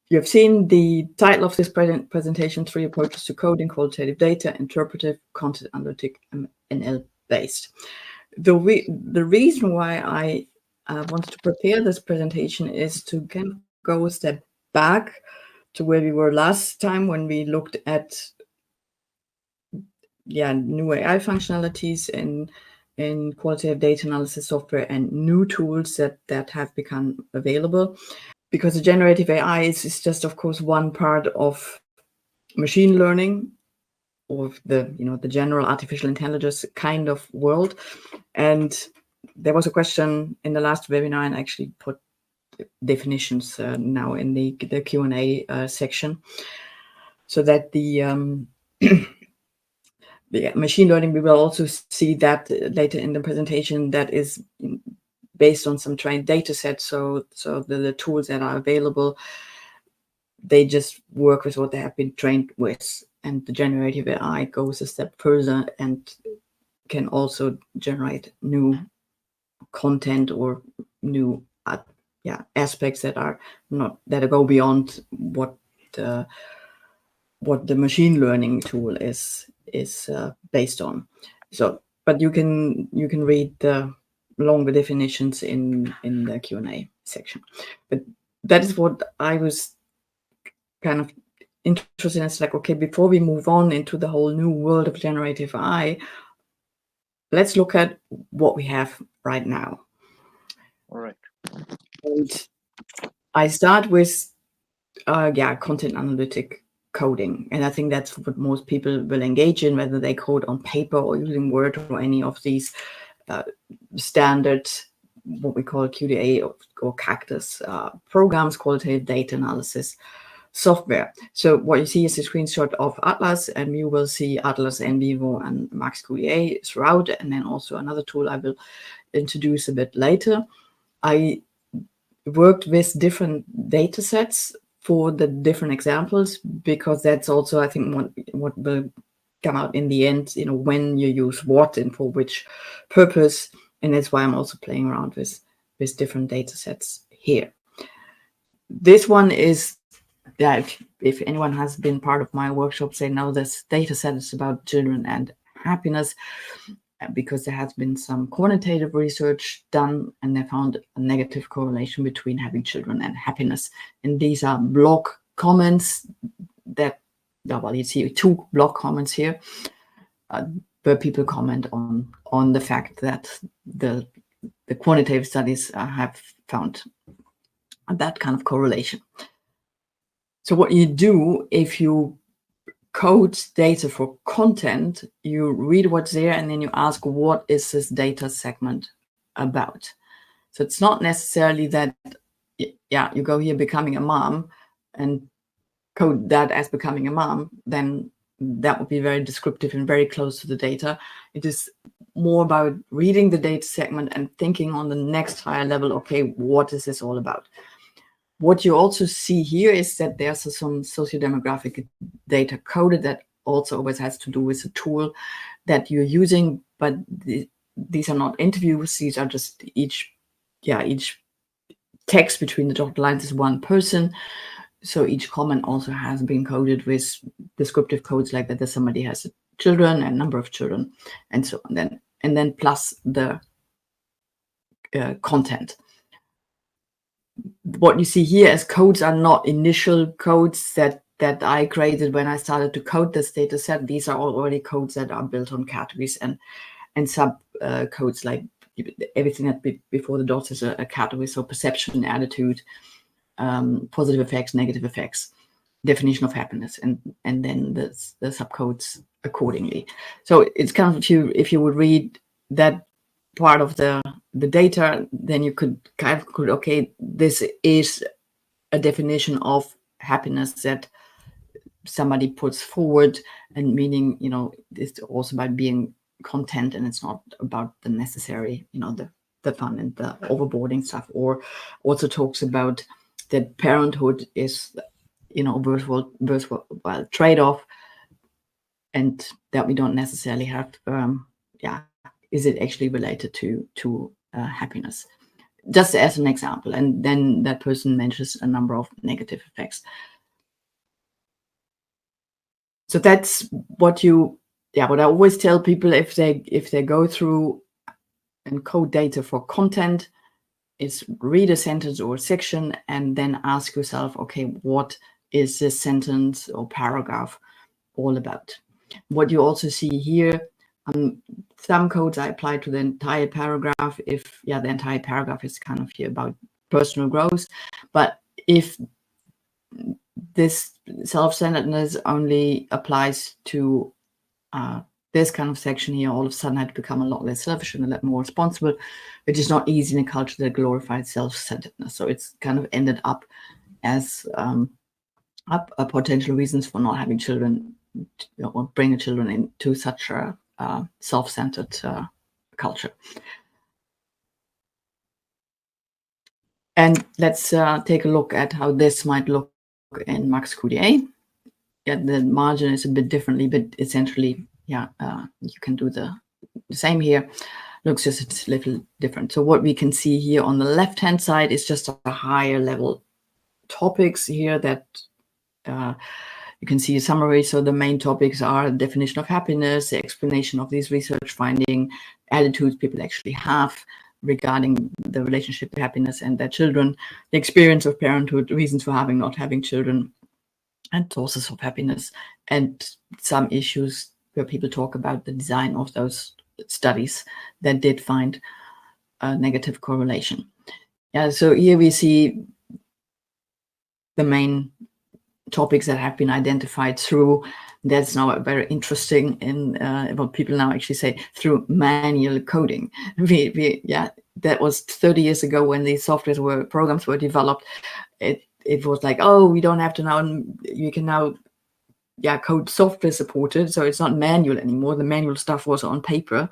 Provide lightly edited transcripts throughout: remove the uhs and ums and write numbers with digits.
You have seen the title of this presentation, 3 approaches to coding, qualitative data, interpretive, content analytic, and NL-based. The reason why I wanted to prepare this presentation is to kind of go a step back to where we were last time when we looked at new AI functionalities in qualitative data analysis software and new tools that have become available. Because the generative AI is just, of course, one part of machine learning, or the general artificial intelligence kind of world. And there was a question in the last webinar, and actually put definitions now in the Q&A section, so that the machine learning, we will also see that later in the presentation, that is based on some trained data sets. So the tools that are available, they just work with what they have been trained with. And the generative AI goes a step further and can also generate new content or new aspects that go beyond what the machine learning tool is based on. So, but you can read the longer definitions in the Q&A section. But that is what I was kind of interested in. It's like, okay, before we move on into the whole new world of generative AI, let's look at what we have right now. All right. And I start with content analytic coding. And I think that's what most people will engage in, whether they code on paper or using Word or any of these standard, what we call QDA or Cactus programs, qualitative data analysis software. So what you see is a screenshot of Atlas, and you will see Atlas, NVivo, and Max QDA throughout, and then also another tool I will introduce a bit later. I worked with different data sets for the different examples, because that's also, I think, what will come out in the end, when you use what and for which purpose. And that's why I'm also playing around with different data sets here. This one is, if anyone has been part of my workshops, they know this data set is about children and happiness, because there has been some quantitative research done, and they found a negative correlation between having children and happiness. And these are blog comments that, well, you see 2 blog comments here, where people comment on the fact that the quantitative studies have found that kind of correlation. So what you do, if you code data for content, you read what's there, and then you ask, what is this data segment about? So it's not necessarily that, you go here, becoming a mom, and code that as becoming a mom, then that would be very descriptive and very close to the data. It is more about reading the data segment and thinking on the next higher level, okay, what is this all about? What you also see here is that there's some sociodemographic data coded that also always has to do with the tool that you're using, but these are not interviews. These are just each text between the dotted lines is one person. So each comment also has been coded with descriptive codes like that somebody has children and number of children, and so on. And then plus the content. What you see here as codes are not initial codes that I created when I started to code this data set. These are already codes that are built on categories and sub codes, like everything that before the dots is a category. So perception, attitude, positive effects, negative effects, definition of happiness, and then the subcodes accordingly. So it's kind of, if you would read that part of the data, then you could okay, this is a definition of happiness that somebody puts forward, and meaning, it's also about being content, and it's not about the necessary, the fun and the overboarding stuff. Or also talks about that parenthood is, worthwhile trade-off, and that we don't necessarily have, is it actually related to happiness? just as an example, and then that person mentions a number of negative effects. So that's what I always tell people if they go through and code data for content, is read a sentence or a section and then ask yourself, okay, what is this sentence or paragraph all about? What you also see here, some codes I apply to the entire paragraph if the entire paragraph is kind of here about personal growth. But if this self-centeredness only applies to this kind of section here, all of a sudden I had to become a lot less selfish and a lot more responsible, which is not easy in a culture that glorifies self-centeredness. So it's kind of ended up as potential reasons for not having children, or bringing children into such a self-centered culture. And let's take a look at how this might look in Max QDA. The margin is a bit differently, but essentially, you can do the same here. Looks just a little different. So what we can see here on the left-hand side is just a higher level topics here that you can see a summary. So the main topics are the definition of happiness, the explanation of these research finding, attitudes people actually have regarding the relationship to happiness and their children, the experience of parenthood, reasons for having, not having children, and sources of happiness, and some issues where people talk about the design of those studies that did find a negative correlation. So here we see the main topics that have been identified through, that's now very interesting in what people now actually say, through manual coding. That was 30 years ago when these programs were developed. It was like, oh, we don't have to now, you can now code software supported, so it's not manual anymore. The manual stuff was on paper,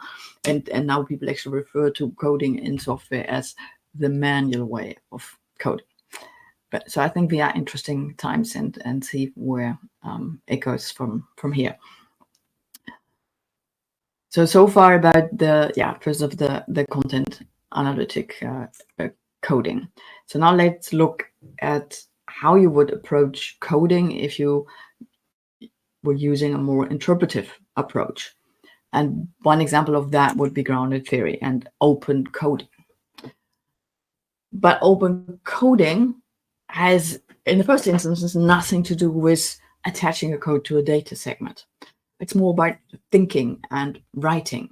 and now people actually refer to coding in software as the manual way of coding. But so I think we are interesting times, and see where it goes from here. So far about the first of the content analytic coding. So now let's look at how you would approach coding if you were using a more interpretive approach. And one example of that would be grounded theory and open coding. But open coding has, in the first instance, nothing to do with attaching a code to a data segment. It's more about thinking and writing,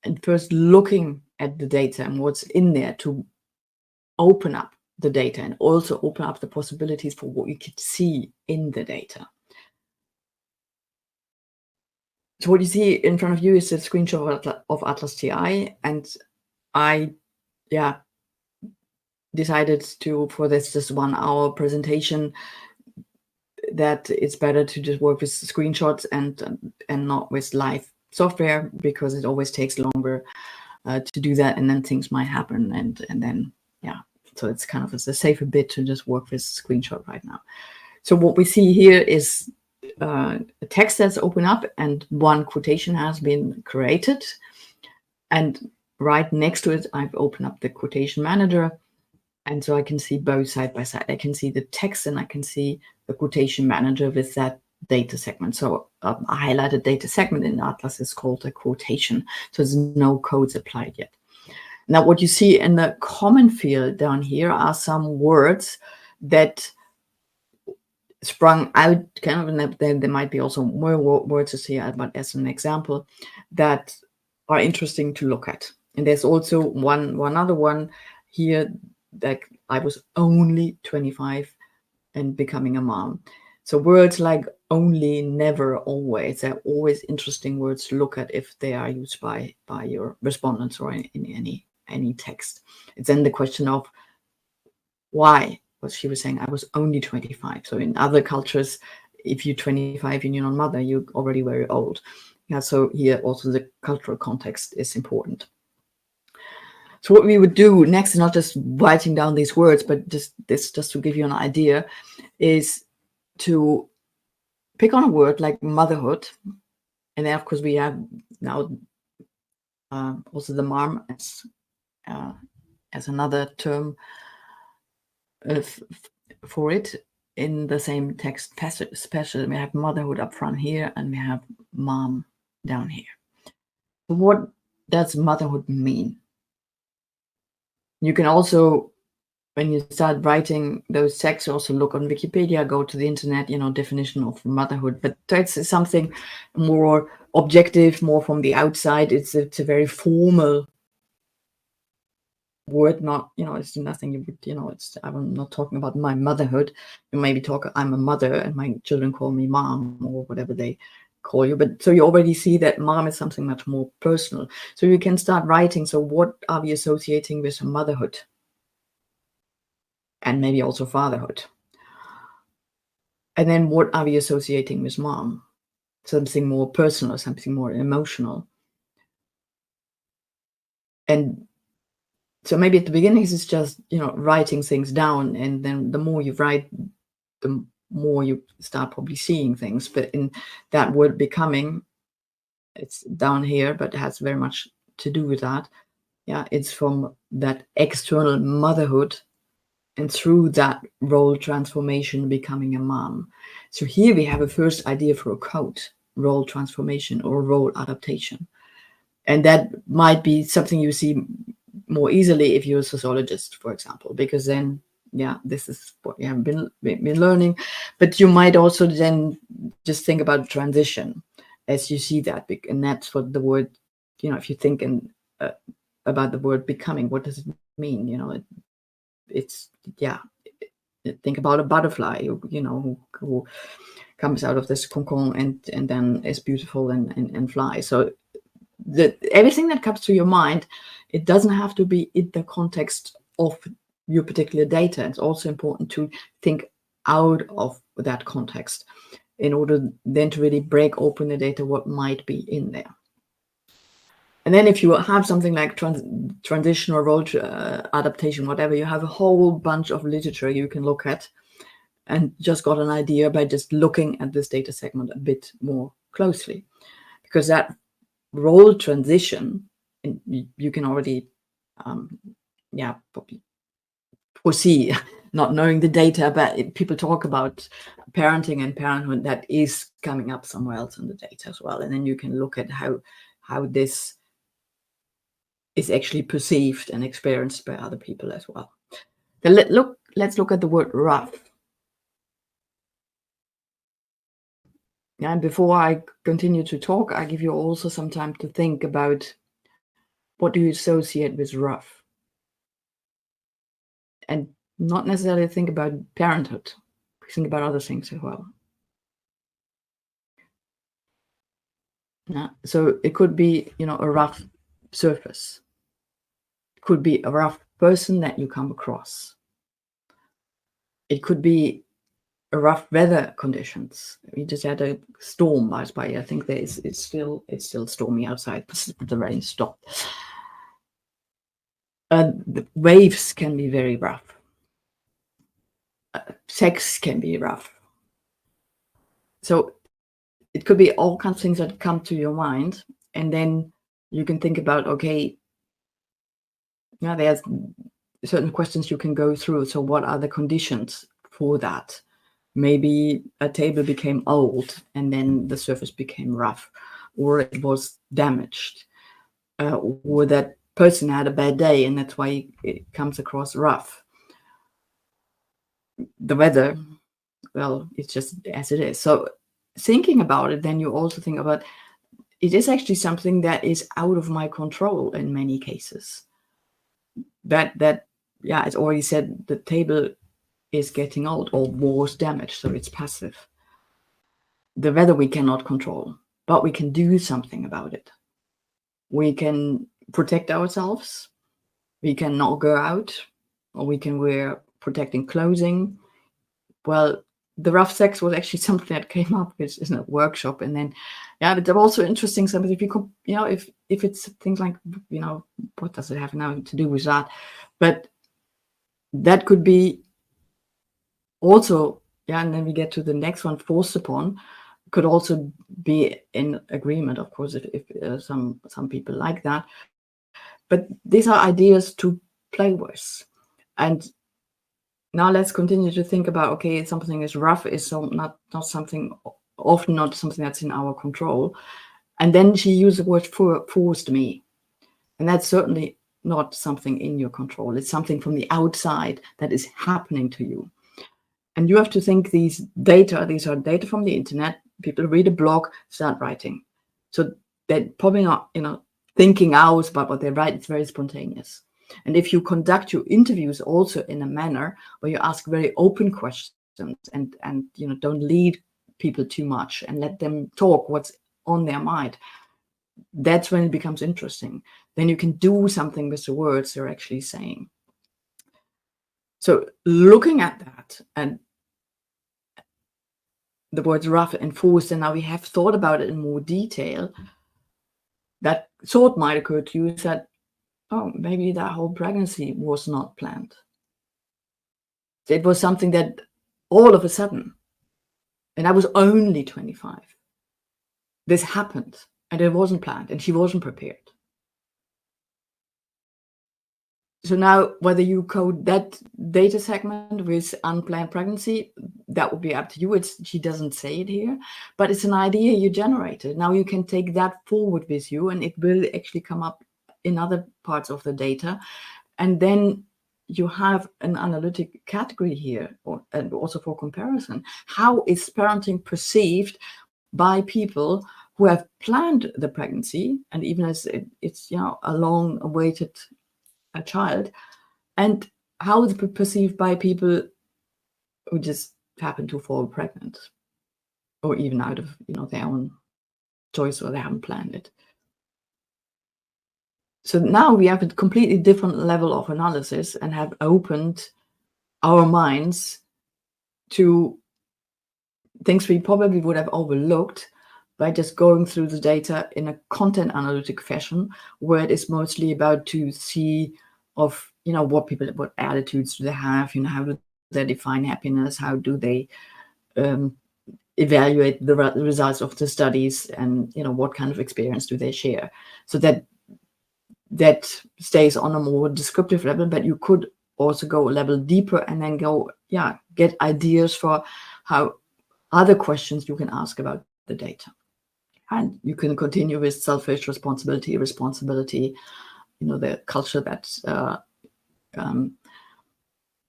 and first looking at the data and what's in there to open up the data, and also open up the possibilities for what you could see in the data. So what you see in front of you is a screenshot of Atlas TI, and I decided to, for this just 1 hour presentation, that it's better to just work with screenshots and not with live software, because it always takes longer to do that, and then things might happen, and then so it's kind of a safer bit to just work with screenshot right now. So what we see here is a text that's open up, and one quotation has been created, and right next to it I've opened up the quotation manager, and so I can see both side by side. I can see the text and I can see the quotation manager with that data segment. So a highlighted data segment in Atlas is called a quotation. So there's no codes applied yet. Now, what you see in the comment field down here are some words that sprung out, kind of, and then there might be also more words to see, but as an example, that are interesting to look at. And there's also one other one here, that I was only 25 and becoming a mom. So words like only, never, always, they're always interesting words to look at if they are used by your respondents or in any text. It's then the question of why, what she was saying, I was only 25. So in other cultures, if you're 25 and you're not mother, you're already very old. So here also the cultural context is important. So what we would do next is not just writing down these words, but just to give you an idea, is to pick on a word like motherhood. And then, of course, we have now also the mom as as another term for it in the same text passage. Especially, we have motherhood up front here, and we have mom down here. What does motherhood mean? You can also, when you start writing those texts, also look on Wikipedia, go to the internet, definition of motherhood. But that's something more objective, more from the outside. It's a very formal word, not, it's nothing you would, I'm not talking about my motherhood. You maybe talk, I'm a mother and my children call me mom or whatever they call you. But so you already see that mom is something much more personal. So you can start writing. So what are we associating with motherhood? And maybe also fatherhood. And then what are we associating with mom? Something more personal, something more emotional. And so maybe at the beginning it's just, writing things down. And then the more you write, the more you start probably seeing things. But in that word becoming, it's down here, but it has very much to do with that. Yeah, it's from that external motherhood, and through that role transformation, becoming a mom. So here we have a first idea for a code, role transformation or role adaptation. And that might be something you see more easily if you're a sociologist, for example, because then, this is what you have been learning. But you might also then just think about transition as you see that. And that's what the word, if you think about the word becoming, what does it mean? It's think about a butterfly, who comes out of this cocoon and then is beautiful and flies. So everything that comes to your mind, it doesn't have to be in the context of your particular data. It's also important to think out of that context in order then to really break open the data, what might be in there. And then if you have something like transition or role adaptation, whatever, you have a whole bunch of literature you can look at and just got an idea by just looking at this data segment a bit more closely. Because that role transition, and you can already, probably foresee, not knowing the data, but people talk about parenting and parenthood, that is coming up somewhere else in the data as well. And then you can look at how this is actually perceived and experienced by other people as well. Then let's look at the word rough. And before I continue to talk, I give you also some time to think about what do you associate with rough? And not necessarily think about parenthood. Think about other things as well. So it could be, a rough surface. It could be a rough person that you come across. It could be a rough weather conditions. We just had a storm last by. I think it's still stormy outside, but the rain stopped. The waves can be very rough. Sex can be rough. So it could be all kinds of things that come to your mind, and then you can think about, okay, there's certain questions you can go through. So what are the conditions for that? Maybe a table became old and then the surface became rough, or it was damaged, or that person had a bad day and that's why it comes across rough. The weather, well, it's just as it is. So thinking about it, then you also think about, it is actually something that is out of my control in many cases. It's already said, the table is getting old or was damaged, so it's passive. The weather we cannot control, but we can do something about it. We can protect ourselves. We can not go out, or we can wear protecting clothing. Well, the rough sex was actually something that came up in a workshop, and then, but they're also interesting. Something if you could, if it's things like, what does it have now to do with that? But that could be also, and then we get to the next one, forced upon, could also be in agreement, of course, if some people like that. But these are ideas to play with. And now let's continue to think about, okay, something is rough, is so not something, often not something that's in our control. And then she used the word forced me. And that's certainly not something in your control. It's something from the outside that is happening to you. And you have to think these are data from the internet. People read a blog, start writing. So they're probably not, thinking hours about what they write. It's very spontaneous. And if you conduct your interviews also in a manner where you ask very open questions and don't lead people too much and let them talk what's on their mind, that's when it becomes interesting. Then you can do something with the words they're actually saying. So looking at that and the words rough and forced, and now we have thought about it in more detail, that thought might occur to you that, oh, maybe that whole pregnancy was not planned. It was something that all of a sudden, and I was only 25, this happened and it wasn't planned and she wasn't prepared. So now, whether you code that data segment with unplanned pregnancy, that would be up to you. She doesn't say it here, but it's an idea you generated. Now you can take that forward with you and it will actually come up in other parts of the data. And then you have an analytic category here, and also for comparison. How is parenting perceived by people who have planned the pregnancy, and even as it's a long-awaited a child, and how is it perceived by people who just happen to fall pregnant, or even out of their own choice, or they haven't planned it. So now we have a completely different level of analysis and have opened our minds to things we probably would have overlooked by just going through the data in a content analytic fashion, where it is mostly about to see of what attitudes do they have, how do they define happiness, how do they evaluate the results of the studies, and what kind of experience do they share. So that stays on a more descriptive level, but you could also go a level deeper and then get ideas for how other questions you can ask about the data. And you can continue with selfish responsibility, the culture that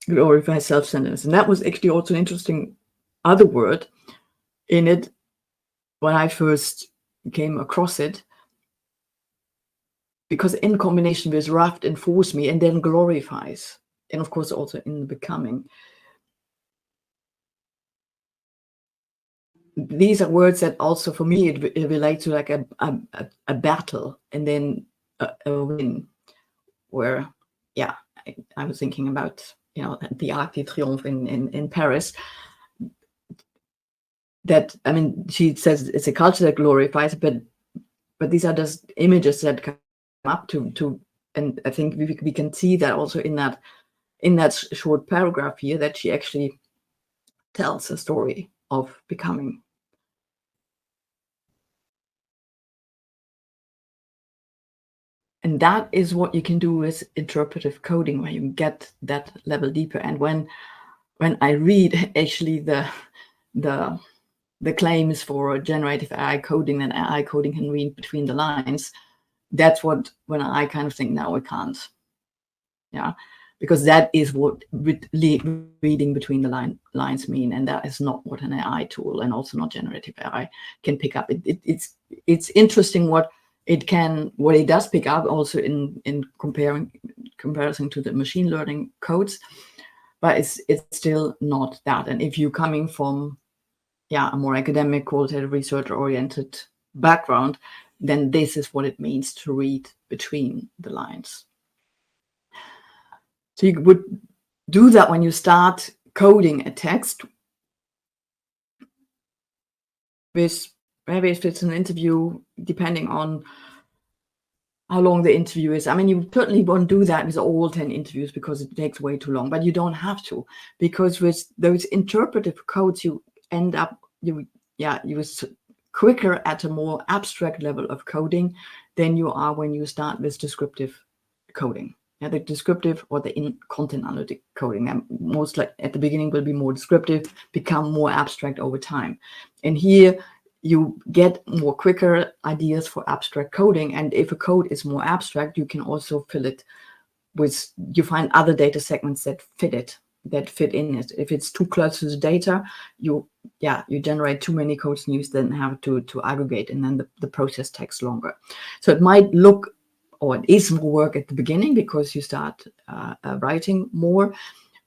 glorifies self-centeredness. And that was actually also an interesting other word in it when I first came across it, because in combination with rough and force me and then glorifies, and of course also in the becoming, these are words that also for me it relates to like a battle and then a win, where I was thinking about the Arc de Triomphe in Paris. That, I mean, she says it's a culture that glorifies, but these are just images that come up to and I think we can see that also in that short paragraph here, that she actually tells a story of becoming. And that is what you can do with interpretive coding, where you get that level deeper. And when I read actually the claims for generative AI coding, and AI coding can read between the lines, that's when I kind of think, no, it can't. Yeah, because that is what reading between the lines mean, and that is not what an AI tool, and also not generative AI, can pick up. It's interesting what it does pick up, also in comparison to the machine learning codes, but it's still not that. And if you're coming from a more academic, qualitative, research-oriented background, then this is what it means to read between the lines. So you would do that when you start coding a text with, maybe if it's an interview, depending on how long the interview is. I mean, you certainly won't do that with all 10 interviews because it takes way too long, but you don't have to, because with those interpretive codes, you end up, you quicker at a more abstract level of coding than you are when you start with descriptive coding. Yeah, the descriptive or the content analytic coding. And most like at the beginning will be more descriptive, become more abstract over time. And here you get more quicker ideas for abstract coding. And if a code is more abstract, you can also fill it with, you find other data segments that fit it, that fit in it. If it's too close to the data, you generate too many codes and you then have to aggregate, and then the process takes longer. So it might look, or it is more work at the beginning because you start writing more,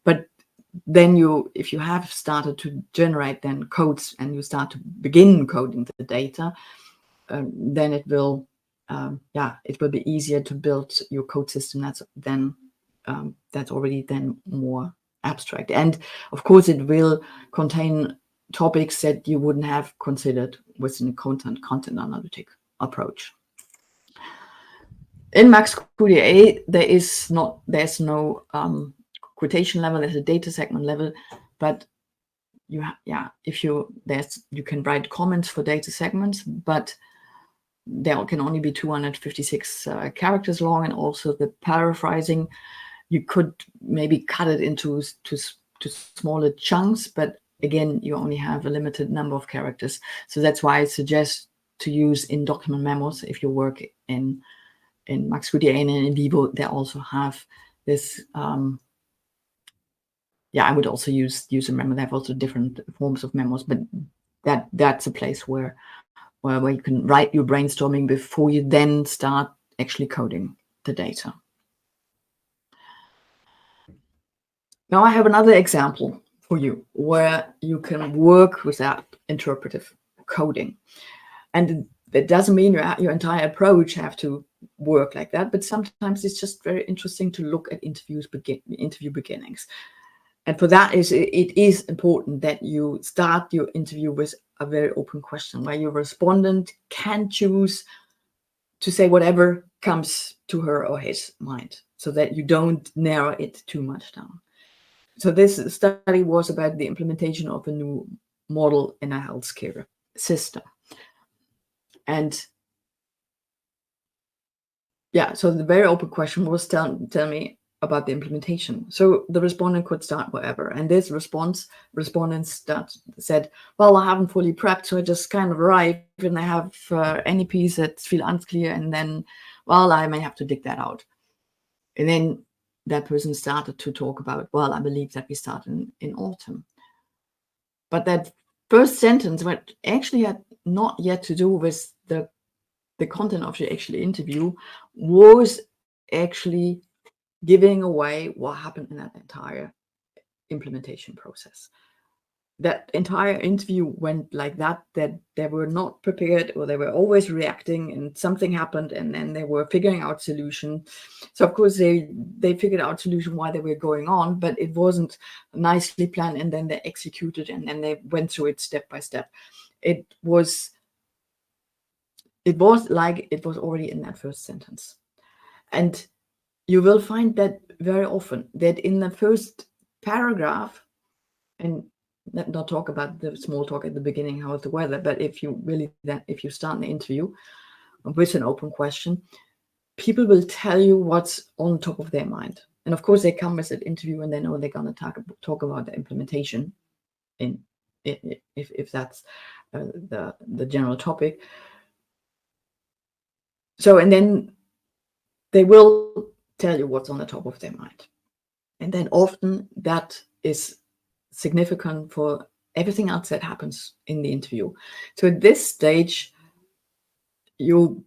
but then if you have started to generate then codes and you start to begin coding the data, then it will be easier to build your code system that's already then more abstract. And of course it will contain topics that you wouldn't have considered within a content analytic approach. In MaxQDA, there's no quotation level, there's a data segment level, but you can write comments for data segments, but there can only be 256 characters long, and also the paraphrasing, you could maybe cut it into smaller chunks, but again, you only have a limited number of characters. So that's why I suggest to use in document memos if you work in MaxQDA and in Vivo. They also have this. I would also use a memo. They have also different forms of memos, but that's a place where you can write your brainstorming before you then start actually coding the data. Now I have another example for you where you can work with that interpretive coding. And that doesn't mean your entire approach have to work like that, but sometimes it's just very interesting to look at interview beginnings. And for that, it is important that you start your interview with a very open question where your respondent can choose to say whatever comes to her or his mind, so that you don't narrow it too much down. So this study was about the implementation of a new model in a healthcare system. And so the very open question was, tell me about the implementation. So the respondent could start wherever. And this respondents said, well, I haven't fully prepped, so I just kind of arrive and I have any piece that feels unclear, and then, well, I may have to dig that out. And then that person started to talk about, well, I believe that we start in autumn. But that first sentence, what actually had not yet to do with the content of the actual interview, was actually giving away what happened in that entire implementation process. That entire interview went like that they were not prepared, or they were always reacting, and something happened, and then they were figuring out solution. So of course they figured out solution while they were going on, but it wasn't nicely planned, and then they executed, and then they went through it step by step. It was like it was already in that first sentence. And you will find that very often, that in the first paragraph, and let not talk about the small talk at the beginning, how is the weather, but if you start the interview with an open question, people will tell you what's on top of their mind. And of course they come with an interview and they know they're going to talk about the implementation, if that's the general topic. So, and then they will tell you what's on the top of their mind. And then often that is significant for everything else that happens in the interview. So at this stage, you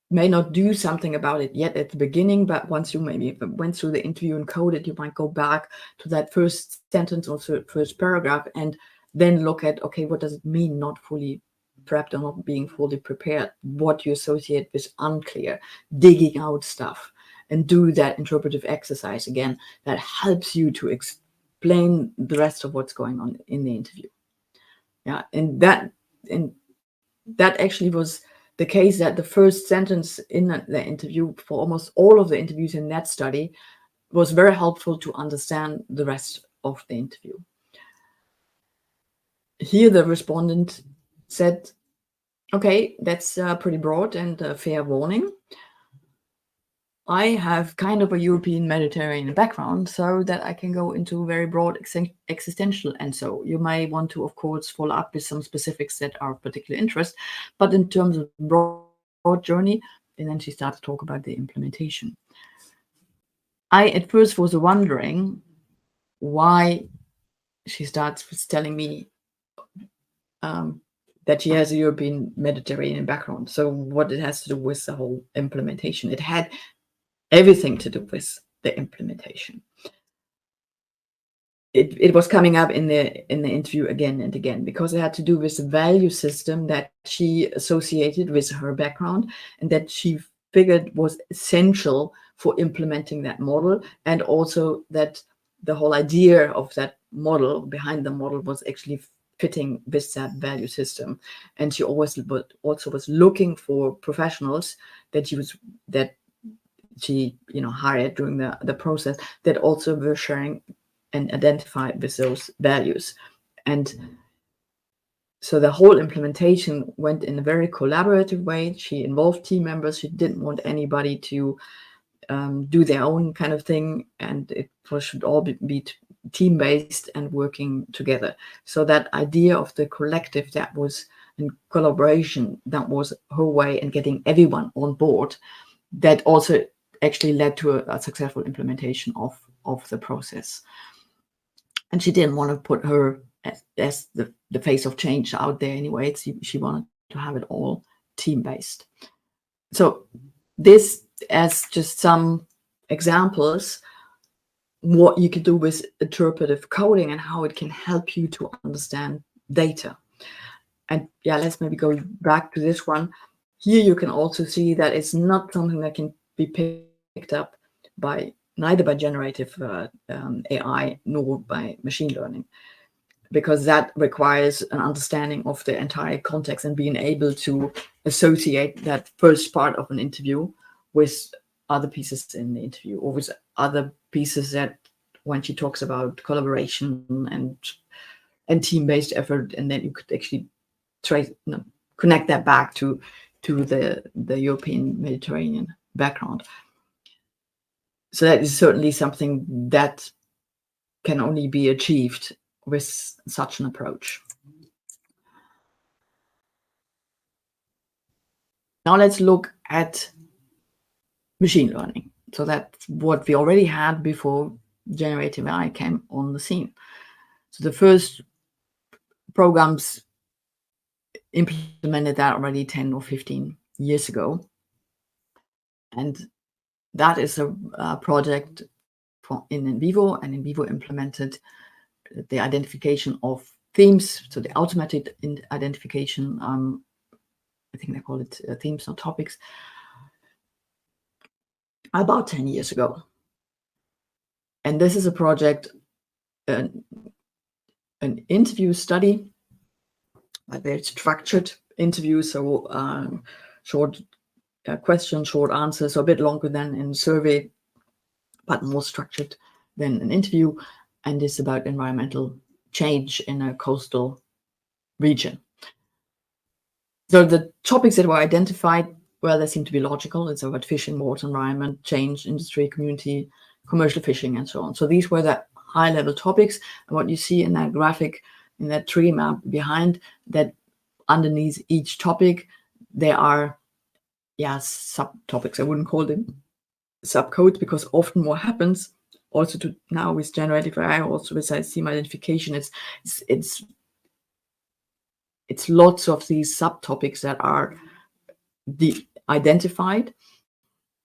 may not do something about it yet at the beginning, but once you maybe went through the interview and coded, you might go back to that first sentence or first paragraph and then look at, okay, what does it mean not fully prepped or not being fully prepared? What you associate with unclear, digging out stuff, and do that interpretive exercise again that helps you to explain the rest of what's going on in the interview. Yeah, and that actually was the case, that the first sentence in the interview for almost all of the interviews in that study was very helpful to understand the rest of the interview. Here the respondent said, okay, that's pretty broad and a fair warning. I have kind of a European Mediterranean background, so that I can go into very broad existential. And so you may want to, of course, follow up with some specifics that are of particular interest. But in terms of broad journey, and then she started to talk about the implementation. I at first was wondering why she starts with telling me that she has a European Mediterranean background. So what it has to do with the whole implementation. It had everything to do with the implementation. It was coming up in the interview again and again, because it had to do with the value system that she associated with her background and that she figured was essential for implementing that model, and also that the whole idea of that model, behind the model, was actually fitting with that value system. And she always also was looking for professionals that she hired during the process that also were sharing and identify with those values. And so the whole implementation went in a very collaborative way. She involved team members. She didn't want anybody to do their own kind of thing, and it should all be team-based and working together. So that idea of the collective, that was in collaboration, that was her way, and getting everyone on board, that also actually led to a successful implementation of the process. And she didn't want to put her as the face of change out there anyway. She wanted to have it all team-based. So this as just some examples what you could do with interpretive coding and how it can help you to understand data. And yeah, let's maybe go back to this one. Here you can also see that it's not something that can be picked up by neither by generative AI nor by machine learning, because that requires an understanding of the entire context and being able to associate that first part of an interview with other pieces in the interview, or with other pieces that when she talks about collaboration and team-based effort, and then you could actually connect that back to the European Mediterranean background. So that is certainly something that can only be achieved with such an approach. Now let's look at machine learning. So that's what we already had before generative AI came on the scene. So the first programs implemented that already 10 or 15 years ago. And that is a project in Vivo, and in Vivo implemented the identification of themes. So the automated identification, I think they call it themes or topics, about 10 years ago. And this is a project, an interview study, a very structured interview, so short questions, short answers, so a bit longer than in survey, but more structured than an interview. And it's about environmental change in a coastal region. So the topics that were identified, well, they seem to be logical. It's about fishing, water, environment, change, industry, community, commercial fishing, and so on. So these were the high-level topics. And what you see in that graphic, in that tree map behind, that underneath each topic, there are, subtopics. I wouldn't call them subcodes, because often what happens also to now with generative AI, also with theme identification, it's lots of these subtopics that are identified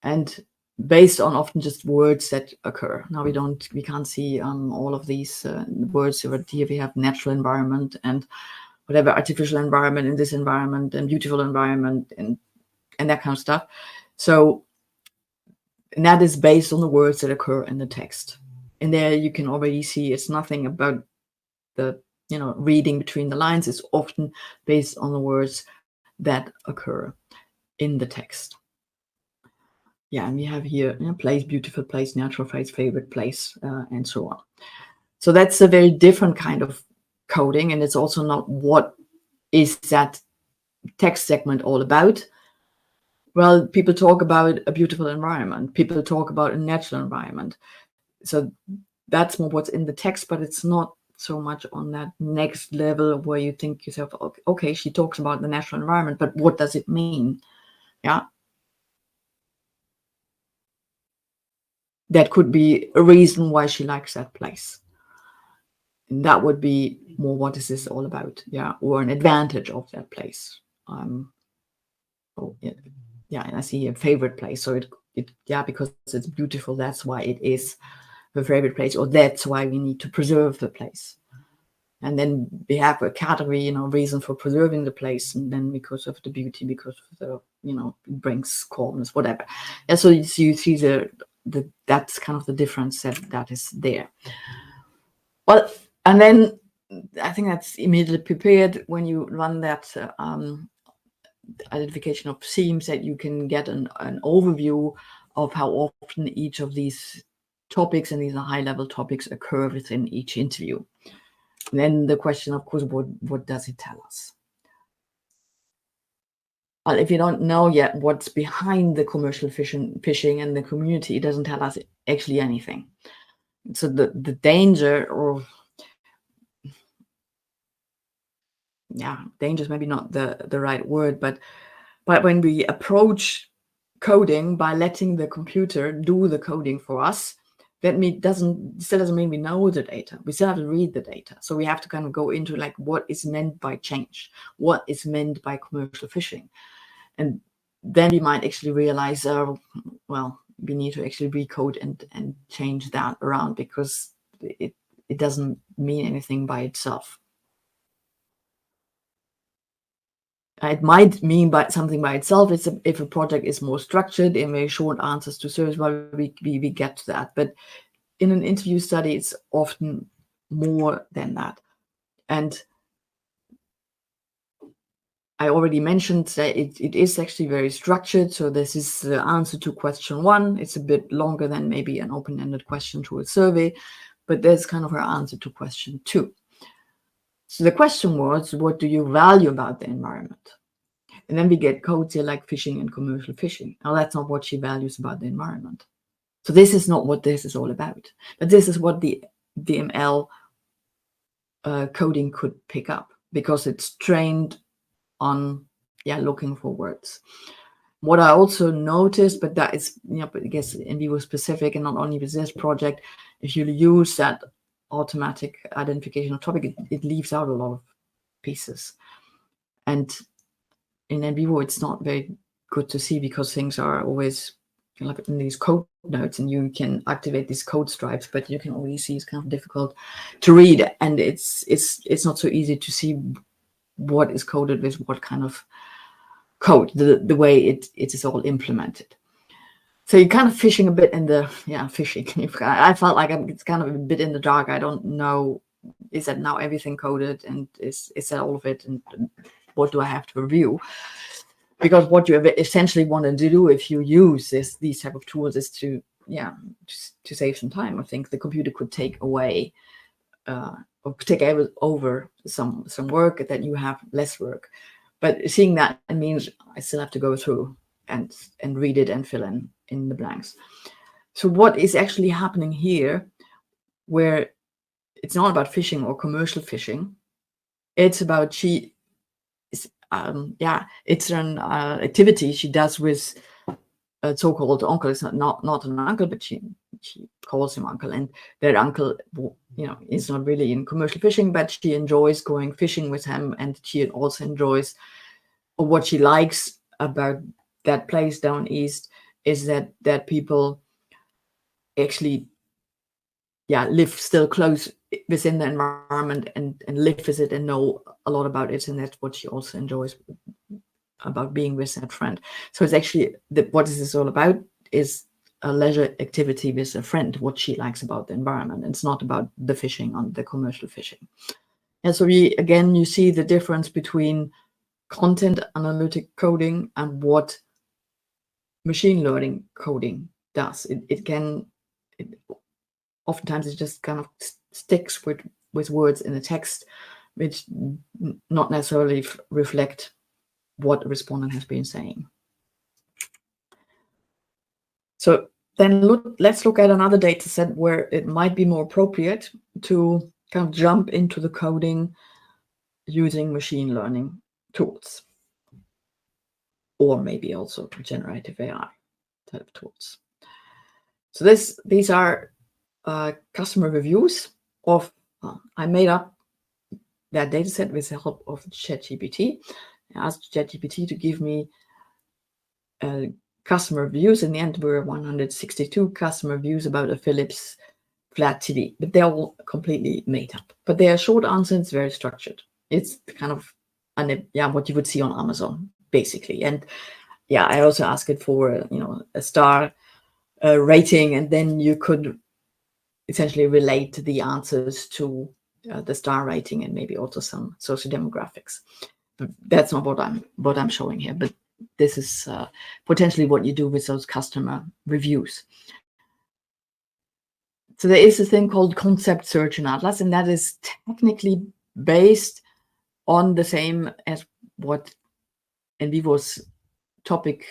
and based on often just words that occur. Now we can't see all of these words. So here we have natural environment and whatever, artificial environment, in this environment, and beautiful environment, and that kind of stuff. So, and that is based on the words that occur in the text. And there you can already see it's nothing about the reading between the lines. It's often based on the words that occur in the text. Yeah, and we have here place, beautiful place, natural place, favorite place, and so on. So that's a very different kind of coding, and it's also not what is that text segment all about. Well, people talk about a beautiful environment. People talk about a natural environment. So that's more what's in the text, but it's not so much on that next level where you think yourself, okay, she talks about the natural environment, but what does it mean? Yeah. That could be a reason why she likes that place. And that would be more what is this all about? Yeah. Or an advantage of that place. Oh, yeah, and I see a favorite place. So yeah, because it's beautiful, that's why it is her favorite place, or that's why we need to preserve the place. And then we have a category, reason for preserving the place, and then because of the beauty, because of the, it brings calmness, whatever. And so you see that's kind of the difference that is there. Well, and then I think that's immediately prepared when you run that identification of themes, that you can get an overview of how often each of these topics, and these are high-level topics, occur within each interview. And then the question, of course, what does it tell us? Well, if you don't know yet what's behind the commercial fishing and the community, it doesn't tell us actually anything. So the danger, or danger is maybe not the right word, but when we approach coding by letting the computer do the coding for us, that still doesn't mean we know the data. We still have to read the data. So we have to kind of go into like what is meant by change, what is meant by commercial fishing. And then we might actually realize, well, we need to actually recode and change that around, because it doesn't mean anything by itself. It might mean something by itself. If a project is more structured in very short answers to service, well, we get to that. But in an interview study, it's often more than that. And I already mentioned that it is actually very structured. So this is the answer to question 1. It's a bit longer than maybe an open-ended question to a survey, but there's kind of our answer to question 2. So the question was, what do you value about the environment? And then we get codes here like fishing and commercial fishing. Now, that's not what she values about the environment. So this is not what this is all about. But this is what the DML coding could pick up, because it's trained on looking for words. What I also noticed, but that is, I guess in vivo specific and not only with this project, if you use that automatic identification of topic, it leaves out a lot of pieces. And in NVivo, it's not very good to see, because things are always like in these code notes, and you can activate these code stripes, but you can always see it's kind of difficult to read, and it's not so easy to see what is coded with what kind of code, the way it is all implemented. So you're kind of fishing a bit in the fishing. I felt like it's kind of a bit in the dark. I don't know, is that now everything coded, and is that all of it, and what do I have to review? Because what you essentially want to do if you use these type of tools is to save some time. I think the computer could take away or take over some work, that you have less work. But seeing that, it means I still have to go through and read it and fill in the blanks. So what is actually happening here, where it's not about fishing or commercial fishing, it's about it's an activity she does with a so-called uncle. It's not an uncle, but she calls him uncle, and that uncle, is not really in commercial fishing, but she enjoys going fishing with him, and she also enjoys, or what she likes about that place down east is that people actually live still close within the environment and live with it and know a lot about it, and that's what she also enjoys about being with that friend. So it's actually what this is all about is a leisure activity with a friend, what she likes about the environment. It's not about the fishing on the commercial fishing. And so you see the difference between content analytic coding and what machine learning coding does. Oftentimes it just kind of sticks with words in the text, which not necessarily reflect what the respondent has been saying. So then let's look at another data set where it might be more appropriate to kind of jump into the coding using machine learning tools, or maybe also generative AI type tools. So these are customer reviews of, I made up that data set with the help of ChatGPT. I asked ChatGPT to give me customer reviews. In the end, there were 162 customer reviews about a Philips flat TV, but they're all completely made up. But they are short answers, it's very structured. It's kind of, what you would see on Amazon, basically. And yeah, I also asked it for, a star rating, and then you could essentially relate the answers to the star rating and maybe also some social demographics. But that's not what I'm showing here, but this is potentially what you do with those customer reviews. So there is a thing called concept search in Atlas, and that is technically based on the same as what NVivo's topic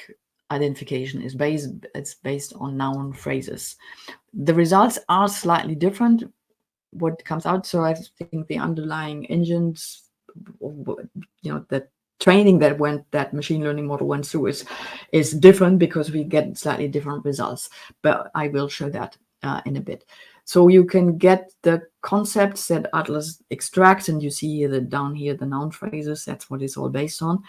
identification is based. It's based on noun phrases. The results are slightly different, what comes out. So I think the underlying engines, the training that machine learning model went through is different, because we get slightly different results. But I will show that in a bit. So you can get the concepts that Atlas extracts, and you see down here the noun phrases. That's what it's all based on.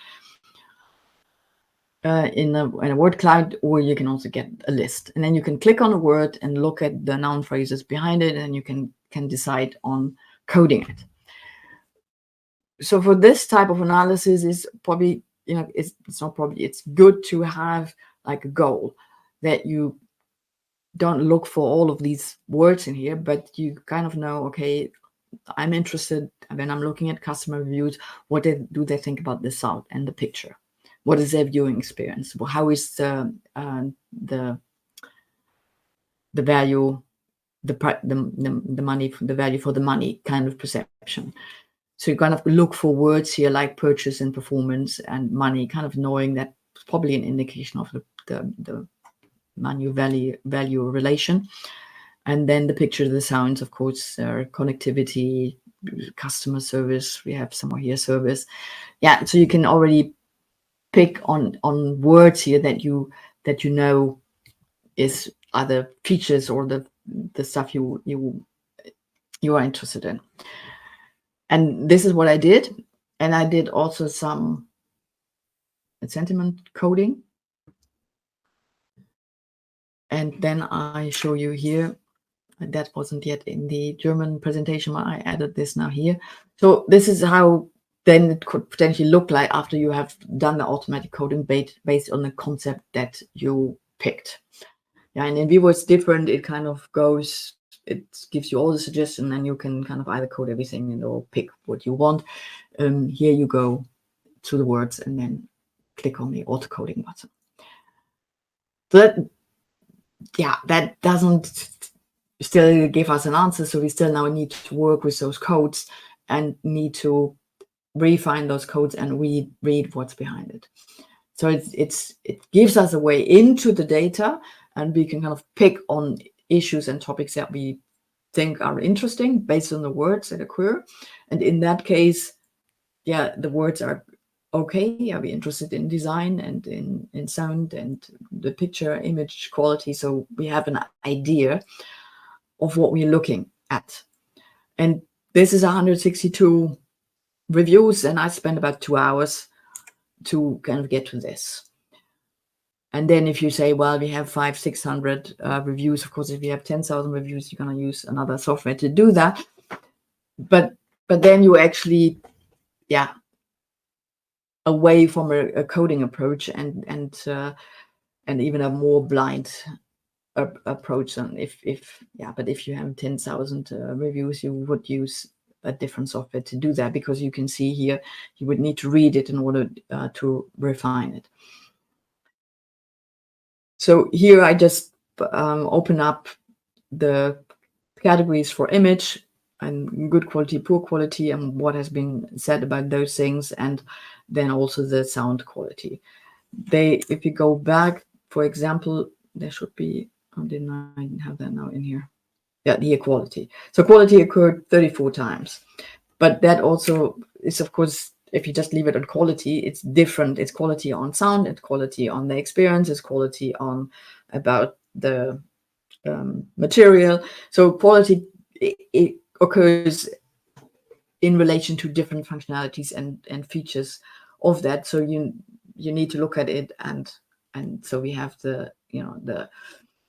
In a word cloud, or you can also get a list, and then you can click on a word and look at the noun phrases behind it, and you can decide on coding it. So for this type of analysis, is probably, it's good to have like a goal that you don't look for all of these words in here, but you kind of know, okay, I'm interested when I'm looking at customer reviews, what do they think about the sound and the picture? What is their viewing experience? How is the value, the money, the value for the money kind of perception? So you kind of look for words here like purchase and performance and money, kind of knowing that it's probably an indication of the money value relation. And then the picture, the sounds, of course, connectivity, customer service. We have somewhere here, service. Yeah, so you can already pick on words here that you know is other features or the stuff you are interested in. And this is what I did. And I did also some sentiment coding. And then I show you here, that wasn't yet in the German presentation, but I added this now here. So this is how then it could potentially look like after you have done the automatic coding based on the concept that you picked. Yeah, and in NVivo it's different. It kind of goes, it gives you all the suggestions, and you can kind of either code everything or pick what you want. Here you go to the words and then click on the auto coding button. So that doesn't still give us an answer. So we still now need to work with those codes and need to refine those codes and read what's behind it. So it gives us a way into the data, and we can kind of pick on issues and topics that we think are interesting based on the words that occur. And in that case, the words are okay. Are we interested in design and in sound and the picture image quality? So we have an idea of what we're looking at. And this is 162 reviews, and I spent about 2 hours to kind of get to this. And then if you say, well, we have 500-600 reviews, of course, if you have 10,000 reviews, you're going to use another software to do that. But then you actually, away from a coding approach and even a more blind approach than but if you have 10,000 reviews, you would use a different software to do that, because you can see here you would need to read it in order to refine it. So here I just open up the categories for image and good quality, poor quality, and what has been said about those things, and then also the sound quality. If you go back, for example, there should be, didn't I have that now in here? Yeah, the equality. So quality occurred 34 times. But that also is, of course, if you just leave it on quality, it's different. It's quality on sound, it's quality on the experience, it's quality on about the material. So quality, it occurs in relation to different functionalities and features of that. So you need to look at it, and so we have the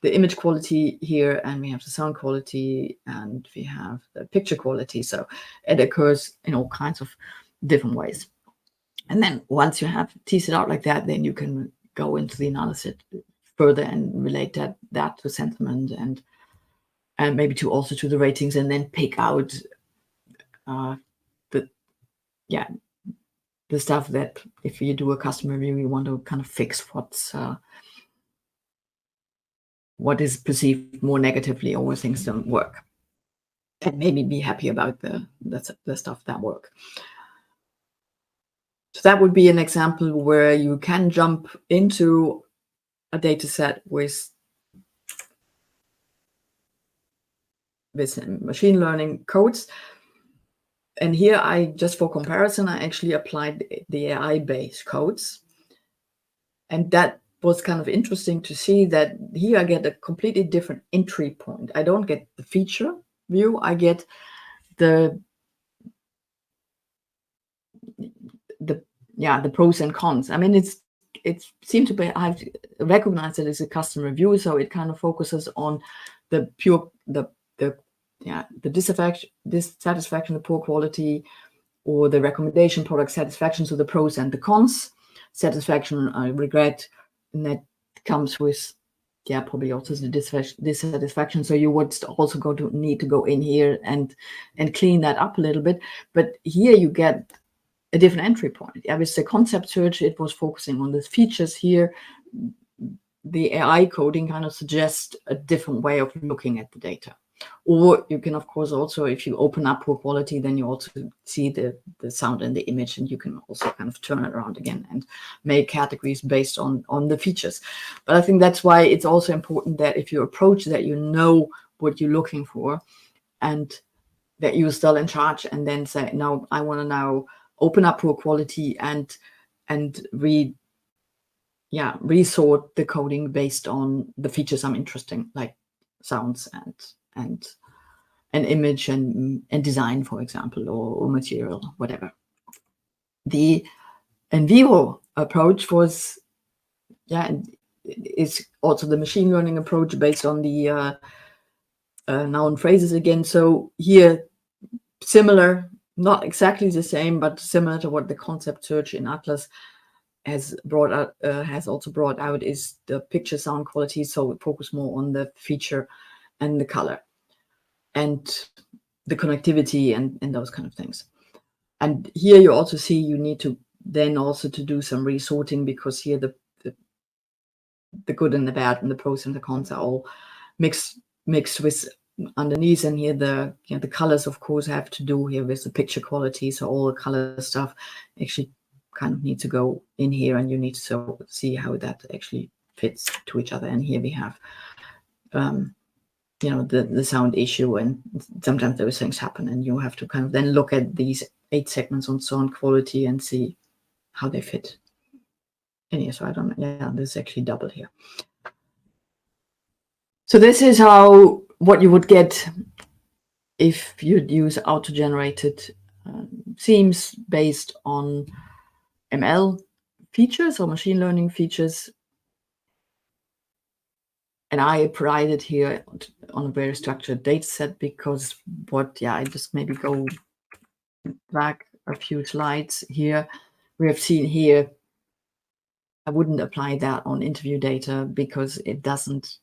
the image quality here, and we have the sound quality, and we have the picture quality. So it occurs in all kinds of different ways. And then once you have teased it out like that, then you can go into the analysis further and relate that to sentiment and maybe also to the ratings, and then pick out the stuff that if you do a customer review, you want to kind of fix what is perceived more negatively, or where things don't work, and maybe be happy about the stuff that work. So that would be an example where you can jump into a data set with machine learning codes. And here for comparison, I actually applied the AI-based codes. And that was kind of interesting to see that here I get a completely different entry point. I don't get the feature view, I get the pros and cons. I mean, it seemed to be, I've recognized it as a customer review, so it kind of focuses on the dissatisfaction, the poor quality, or the recommendation, product satisfaction, so the pros and the cons. Satisfaction, I regret, and that comes with probably also the dissatisfaction. So you would also need to go in here and clean that up a little bit. But here you get a different entry point. With the concept search, it was focusing on the features. Here the AI coding kind of suggests a different way of looking at the data. Or you can, of course, also, if you open up poor quality, then you also see the sound and the image, and you can also kind of turn it around again and make categories based on the features. But I think that's why it's also important that if you approach that, you know what you're looking for, and that you're still in charge, and then say, no, I want to now open up poor quality and resort the coding based on the features I'm interested in, like sounds and image and design, for example, or material, whatever. The in vivo approach was, is also the machine learning approach based on the noun phrases again. So here, similar, not exactly the same, but similar to what the concept search in Atlas has also brought out, is the picture sound quality. So we focus more on the feature and the color and the connectivity and those kind of things. And here you also see you need to then also to do some resorting, because here the good and the bad and the pros and the cons are all mixed with underneath. And here the colors, of course, have to do here with the picture quality. So all the color stuff actually kind of need to go in here, and you need to see how that actually fits to each other. And here we have the sound issue, and sometimes those things happen, and you have to kind of then look at these 8 segments on sound quality and see how they fit. And yeah, so I don't know. This is actually double here. So this is what you would get if you'd use auto-generated themes based on ML features or machine learning features. And I applied it here on a very structured data set, because I just maybe go back a few slides here. We have seen here, I wouldn't apply that on interview data, because it doesn't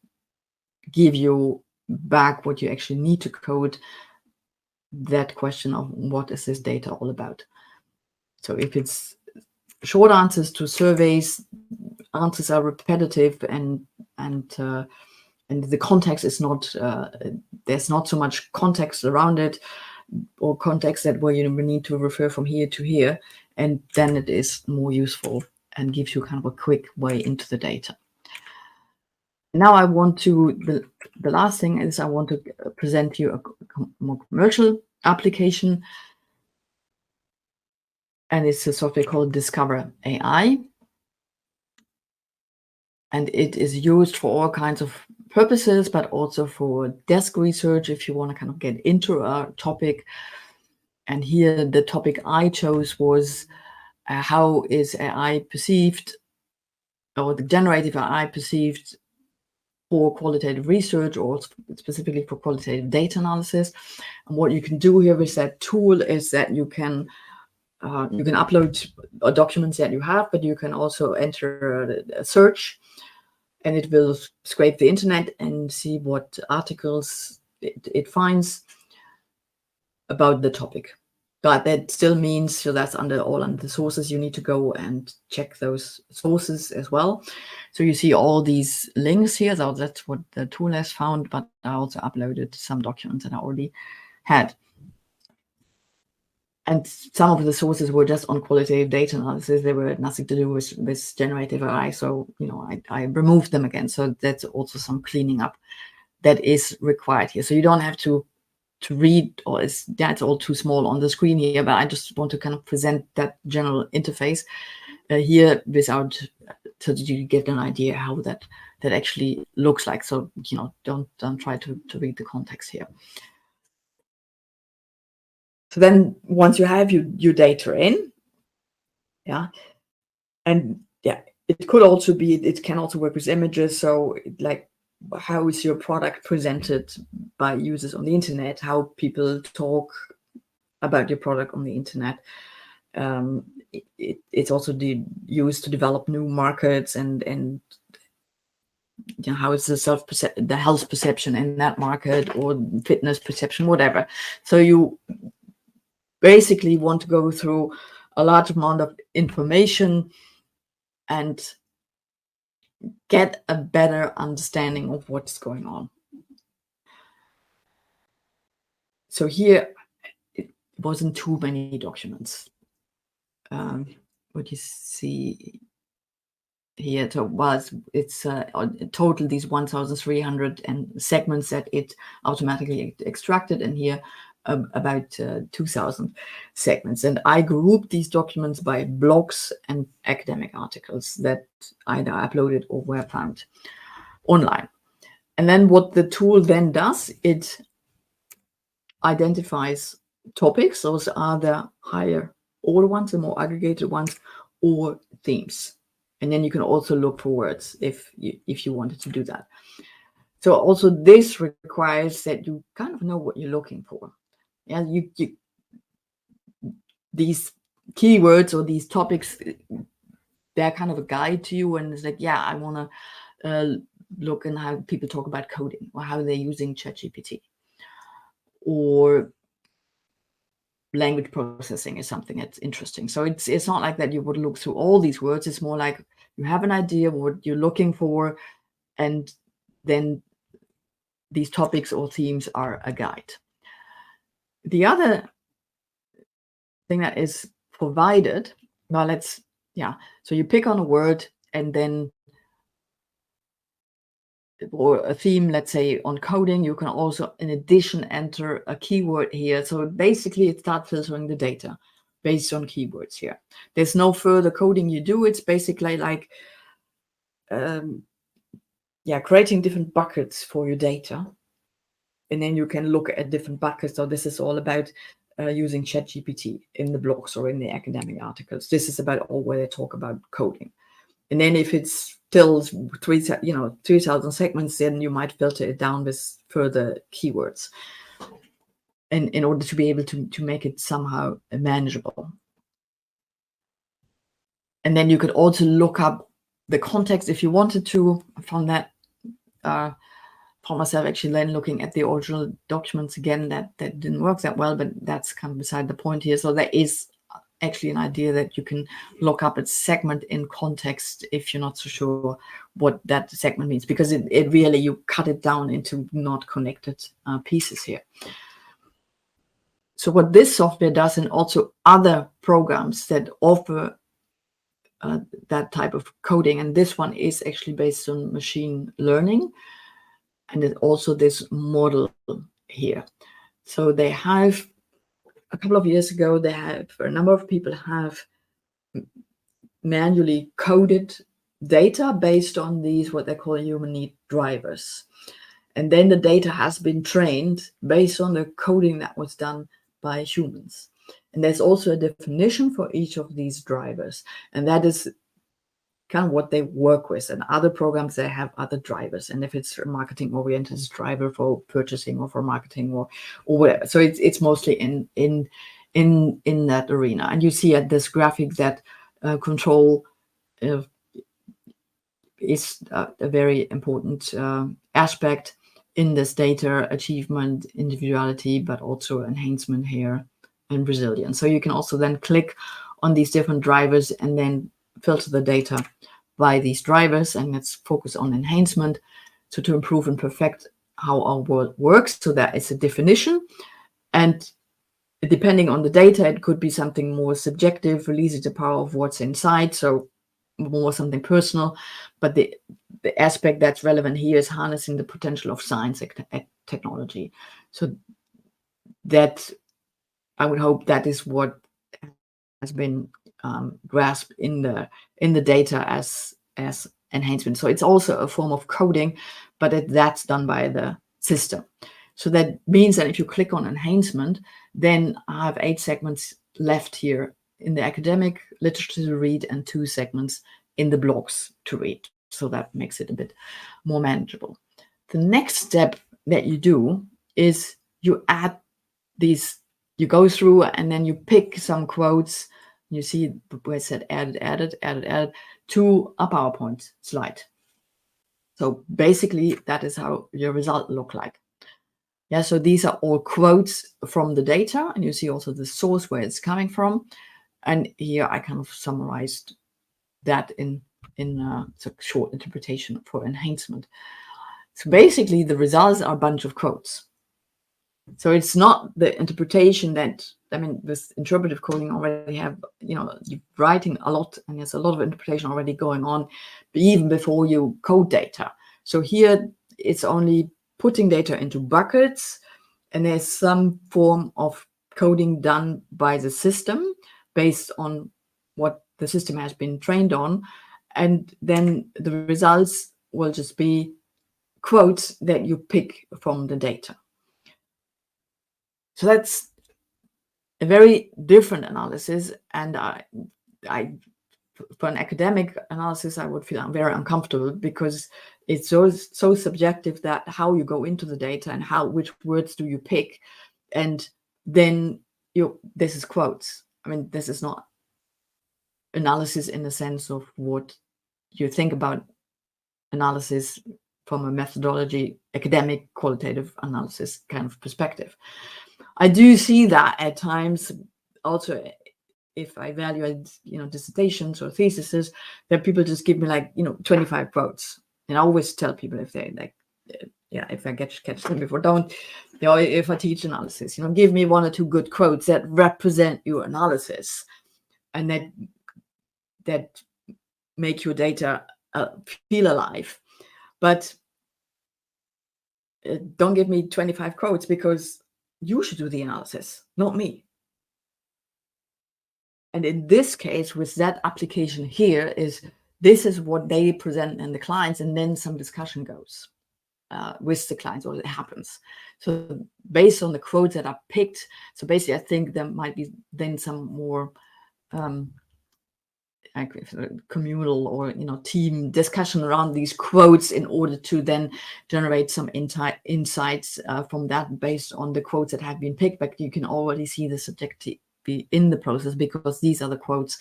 give you back what you actually need to code that question of what is this data all about. So if it's short answers to surveys, answers are repetitive, and the context is not, there's not so much context around it, or context that where you need to refer from here to here, and then it is more useful and gives you kind of a quick way into the data. Now I want to, the last thing is I want to present you a more commercial application. And it's a software called Discover AI. And it is used for all kinds of purposes, but also for desk research if you want to kind of get into a topic. And here the topic I chose was how is AI perceived, or the generative AI perceived for qualitative research, or specifically for qualitative data analysis. And what you can do here with that tool is that you can upload documents that you have, but you can also enter a search, and it will scrape the internet and see what articles it finds about the topic. But that still means, so that's all under the sources, you need to go and check those sources as well. So you see all these links here, so that's what the tool has found, but I also uploaded some documents that I already had. And some of the sources were just on qualitative data analysis. They were nothing to do with generative AI. So, I removed them again. So that's also some cleaning up that is required here. So you don't have to read, or it's all too small on the screen here, but I just want to kind of present that general interface here so that you get an idea how that actually looks like. So, don't try to read the context here. So then once you have your data in, and it can also work with images. So like, how is your product presented by users on the internet? How people talk about your product on the internet. It's also used to develop new markets, and how is the health perception in that market, or fitness perception, whatever. So you basically want to go through a large amount of information and get a better understanding of what's going on. So here it wasn't too many documents. What you see here, so it's total these 1,300 segments that it automatically extracted, and here about 2,000 segments. And I grouped these documents by blogs and academic articles that either uploaded or were found online. And then what the tool then does, it identifies topics. Those are the higher order ones, the more aggregated ones, or themes. And then you can also look for words if you wanted to do that. So also this requires that you kind of know what you're looking for. Yeah, these keywords or these topics, they're kind of a guide to you, and it's like, I want to look in how people talk about coding, or how they're using ChatGPT, or language processing is something that's interesting. So it's not like that you would look through all these words. It's more like you have an idea of what you're looking for, and then these topics or themes are a guide. The other thing that is provided, so you pick on a word, and then, or a theme, let's say on coding, you can also in addition enter a keyword here. So basically it starts filtering the data based on keywords here. There's no further coding you do. It's basically like creating different buckets for your data, and then you can look at different buckets. So this is all about using ChatGPT in the blogs or in the academic articles. This is about all where they talk about coding. And then if it's still 3,000 segments, then you might filter it down with further keywords, and in order to be able to make it somehow manageable. And then you could also look up the context if you wanted to from that. For myself, actually, then looking at the original documents again, that didn't work that well, but that's kind of beside the point here. So there is actually an idea that you can look up a segment in context if you're not so sure what that segment means, because it really, you cut it down into not connected pieces here. So what this software does, and also other programs that offer that type of coding. And this one is actually based on machine learning. And it's also this model here. So they have, a couple of years ago, they have, a number of people have manually coded data based on these, what they call human need drivers. And then the data has been trained based on the coding that was done by humans. And there's also a definition for each of these drivers. And that is kind of what they work with. And other programs, they have other drivers. And if it's marketing oriented, it's driver for purchasing or for marketing or whatever. So it's mostly in that arena. And you see at this graphic that control is a very important aspect in this data achievement, individuality, but also enhancement here and resilience. So you can also then click on these different drivers and then filter the data by these drivers, and let's focus on enhancement. So to improve and perfect how our world works. So that is a definition, and depending on the data, it could be something more subjective, releasing the power of what's inside, so more something personal. But the aspect that's relevant here is harnessing the potential of science and technology. So that, I would hope, that is what has been grasped in the data as enhancement. So it's also a form of coding, but that's done by the system. So that means that if you click on enhancement, then I have 8 segments left here in the academic literature to read and 2 segments in the blogs to read. So that makes it a bit more manageable. The next step that you do is you add these, you go through and then you pick some quotes. You see where it said added to a PowerPoint slide. So basically that is how your result look like. Yeah, so these are all quotes from the data, and you see also the source where it's coming from. And here I kind of summarized that in a short interpretation for enhancement. So basically the results are a bunch of quotes. So it's not the interpretation that, I mean, this interpretive coding already have, you're writing a lot, and there's a lot of interpretation already going on even before you code data. So here it's only putting data into buckets, and there's some form of coding done by the system based on what the system has been trained on. And then the results will just be quotes that you pick from the data. So that's a very different analysis. And I for an academic analysis, I would feel very uncomfortable, because it's so subjective that how you go into the data and which words do you pick, and then this is quotes. I mean, this is not analysis in the sense of what you think about analysis from a methodology, academic, qualitative analysis kind of perspective. I do see that at times also, if I evaluate, dissertations or theses, that people just give me like, 25 quotes. And I always tell people, if they like, if I catch them before, don't, if I teach analysis, give me 1 or 2 good quotes that represent your analysis and that make your data feel alive. But don't give me 25 quotes, because you should do the analysis, not me. And in this case, with that application here, this is what they present and the clients, and then some discussion goes with the clients, or it happens. So based on the quotes that are picked, so basically I think there might be then some more communal or team discussion around these quotes, in order to then generate some insights from that based on the quotes that have been picked. But you can already see the subjectivity in the process, because these are the quotes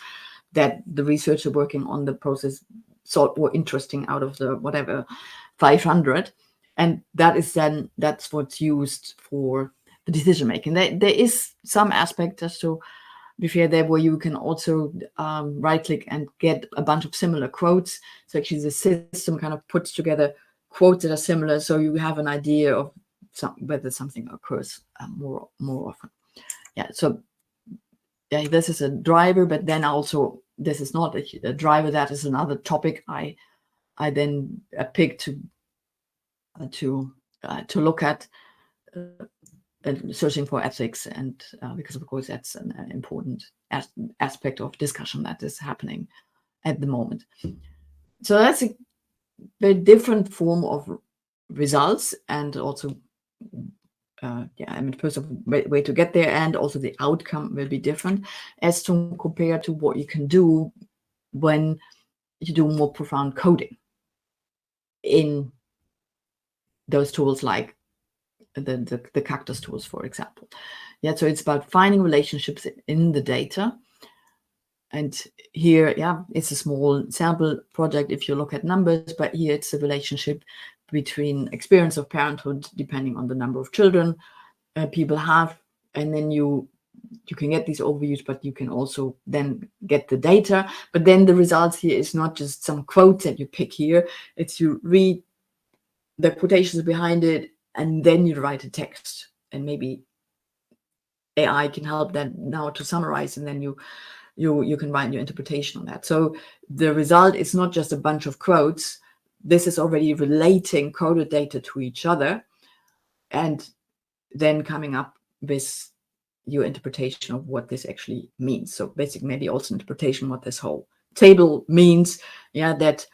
that the researcher working on the process thought were interesting out of the whatever 500, and that's what's used for the decision making. There is some aspect, just to be fair, there where you can also right click and get a bunch of similar quotes. So actually the system kind of puts together quotes that are similar, so you have an idea of whether something occurs more often. Yeah, so this is a driver, but then also this is not a driver. That is another topic I then picked to look at, searching for ethics, and because of course that's an important aspect of discussion that is happening at the moment. So that's a very different form of results, and also first of all, way to get there, and also the outcome will be different as to compare to what you can do when you do more profound coding in those tools like the Cactus tools, for example. Yeah, so it's about finding relationships in the data. And here, it's a small sample project if you look at numbers, but here it's a relationship between experience of parenthood depending on the number of children people have, and then you can get these overviews, but you can also then get the data. But then the results here is not just some quotes that you pick here, it's you read the quotations behind it, and then you write a text, and maybe AI can help that now to summarize, and then you can write your interpretation on that. So the result is not just a bunch of quotes. This is already relating coded data to each other, and then coming up with your interpretation of what this actually means. So basically, maybe also interpretation what this whole table means. That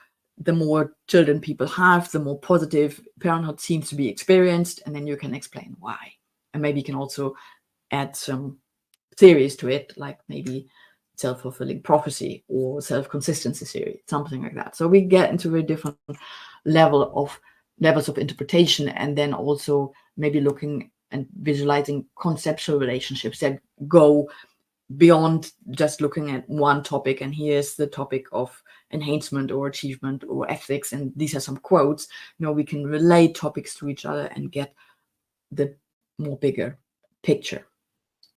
the more children people have, the more positive parenthood seems to be experienced, and then you can explain why. And maybe you can also add some theories to it, like maybe self-fulfilling prophecy or self-consistency theory, something like that. So we get into a different levels of interpretation, and then also maybe looking and visualizing conceptual relationships that go beyond just looking at one topic, and here's the topic of enhancement or achievement or ethics, and these are some quotes. We can relate topics to each other and get the more bigger picture.